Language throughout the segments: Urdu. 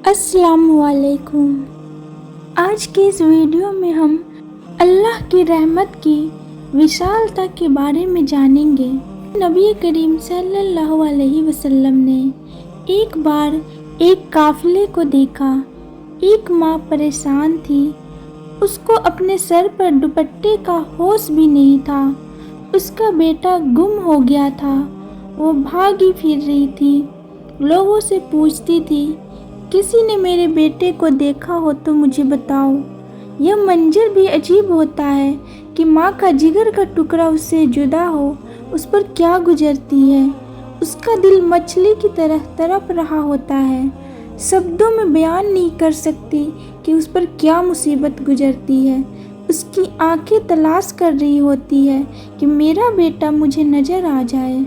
السلام علیکم۔ آج کے اس ویڈیو میں ہم اللہ کی رحمت کی وشالتا کے بارے میں جانیں گے۔ نبی کریم صلی اللہ علیہ وسلم نے ایک بار ایک قافلے کو دیکھا۔ ایک ماں پریشان تھی، اس کو اپنے سر پر دوپٹے کا ہوش بھی نہیں تھا۔ اس کا بیٹا گم ہو گیا تھا۔ وہ بھاگی پھر رہی تھی، لوگوں سے پوچھتی تھی، کسی نے میرے بیٹے کو دیکھا ہو تو مجھے بتاؤ۔ یہ منظر بھی عجیب ہوتا ہے کہ ماں کا جگر کا ٹکڑا اس سے جدا ہو، اس پر کیا گزرتی ہے۔ اس کا دل مچھلی کی طرح تڑپ رہا ہوتا ہے، شبدوں میں بیان نہیں کر سکتی کہ اس پر کیا مصیبت گزرتی ہے۔ اس کی آنکھیں تلاش کر رہی ہوتی ہے کہ میرا بیٹا مجھے نظر آ جائے۔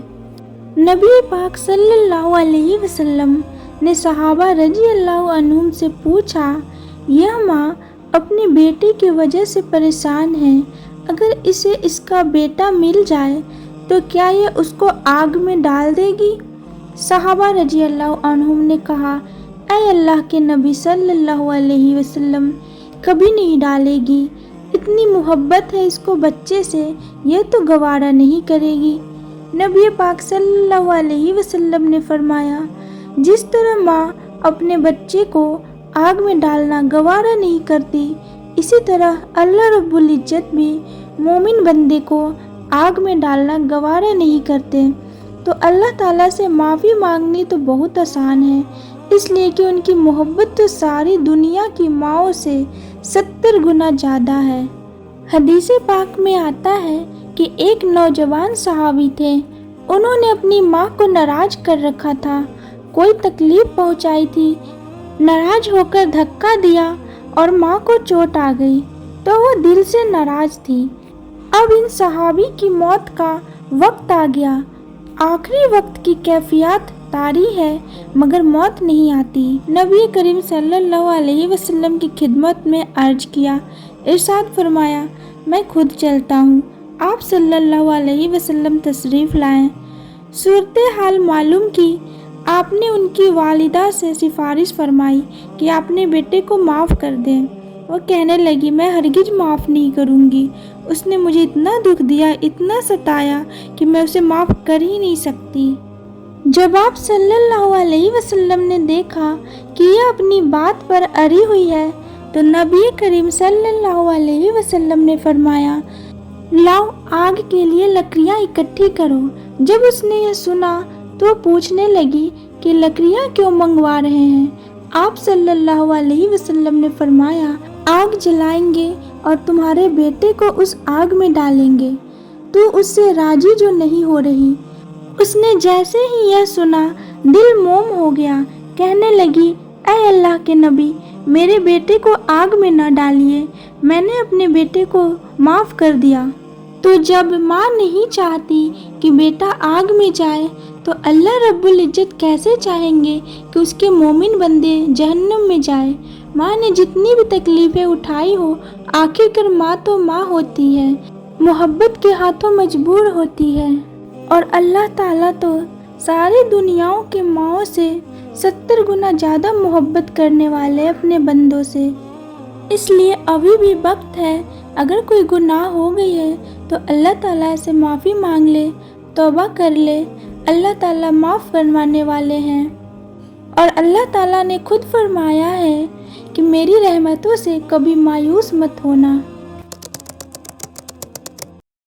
نبی پاک صلی اللہ علیہ وسلم نے صحابہ رضی اللہ عنہم سے پوچھا، یہ ماں اپنے بیٹے کی وجہ سے پریشان ہے، اگر اسے اس کا بیٹا مل جائے تو کیا یہ اس کو آگ میں ڈال دے گی؟ صحابہ رضی اللہ عنہم نے کہا، اے اللہ کے نبی صلی اللہ علیہ وسلم، کبھی نہیں ڈالے گی، اتنی محبت ہے اس کو بچے سے، یہ تو گوارا نہیں کرے گی۔ نبی پاک صلی اللہ علیہ وسلم نے فرمایا، جس طرح ماں اپنے بچے کو آگ میں ڈالنا گوارا نہیں کرتی، اسی طرح اللہ رب العزت بھی مومن بندے کو آگ میں ڈالنا گوارا نہیں کرتے۔ تو اللہ تعالیٰ سے معافی مانگنی تو بہت آسان ہے، اس لیے کہ ان کی محبت تو ساری دنیا کی ماؤں سے 70 گنا زیادہ ہے۔ حدیث پاک میں آتا ہے کہ ایک نوجوان صحابی تھے، انہوں نے اپنی ماں کو ناراض کر رکھا تھا، کوئی تکلیف پہنچائی تھی، ناراض ہو کر دھکا دیا اور ماں کو چوٹ آ گئی تو وہ دل سے ناراض تھی۔ اب ان صحابی کی موت کا وقت آ گیا، آخری وقت کی کیفیت طاری ہے مگر موت نہیں آتی۔ نبی کریم صلی اللہ علیہ وسلم کی خدمت میں عرض کیا، ارشاد فرمایا، میں خود چلتا ہوں۔ آپ صلی اللہ علیہ وسلم تشریف لائیں، صورتحال معلوم کی۔ آپ نے ان کی والدہ سے سفارش فرمائی کہ اپنے بیٹے کو معاف کر دیں۔ وہ کہنے لگی، میں ہرگز معاف نہیں کروں گی، اس نے مجھے اتنا دکھ دیا، اتنا ستایا کہ میں اسے معاف کر ہی نہیں سکتی۔ جب آپ صلی اللہ علیہ وسلم نے دیکھا کہ یہ اپنی بات پر اڑی ہوئی ہے تو نبی کریم صلی اللہ علیہ وسلم نے فرمایا، لاؤ آگ کے لیے لکڑیاں اکٹھی کرو۔ جب اس نے یہ سنا تو وہ پوچھنے لگی کہ لکڑیاں کیوں منگوا رہے ہیں؟ آپ صلی اللہ علیہ وسلم نے فرمایا، آگ جلائیں گے اور تمہارے بیٹے کو اس آگ میں ڈالیں گے، تو اس سے راضی جو نہیں ہو رہی۔ اس نے جیسے ہی یہ سنا دل موم ہو گیا، کہنے لگی، اے اللہ کے نبی، میرے بیٹے کو آگ میں نہ ڈالیے، میں نے اپنے بیٹے کو معاف کر دیا۔ تو جب ماں نہیں چاہتی کہ بیٹا آگ میں جائے تو اللہ رب العزت کیسے چاہیں گے کہ اس کے مومن بندے جہنم میں جائے؟ ماں نے جتنی بھی تکلیفیں اٹھائی ہو، آخر کار ماں تو ماں ہوتی ہے، محبت کے ہاتھوں مجبور ہوتی ہے، اور اللہ تعالیٰ تو ساری دنیاؤں کے ماؤں سے 70 گنا زیادہ محبت کرنے والے اپنے بندوں سے۔ اس لیے ابھی بھی وقت ہے، اگر کوئی گناہ ہو گئی ہے تو اللہ تعالیٰ سے معافی مانگ لے، توبہ کر لے، اللہ تعالیٰ معاف فرمانے والے ہیں۔ اور اللہ تعالیٰ نے خود فرمایا ہے کہ میری رحمتوں سے کبھی مایوس مت ہونا۔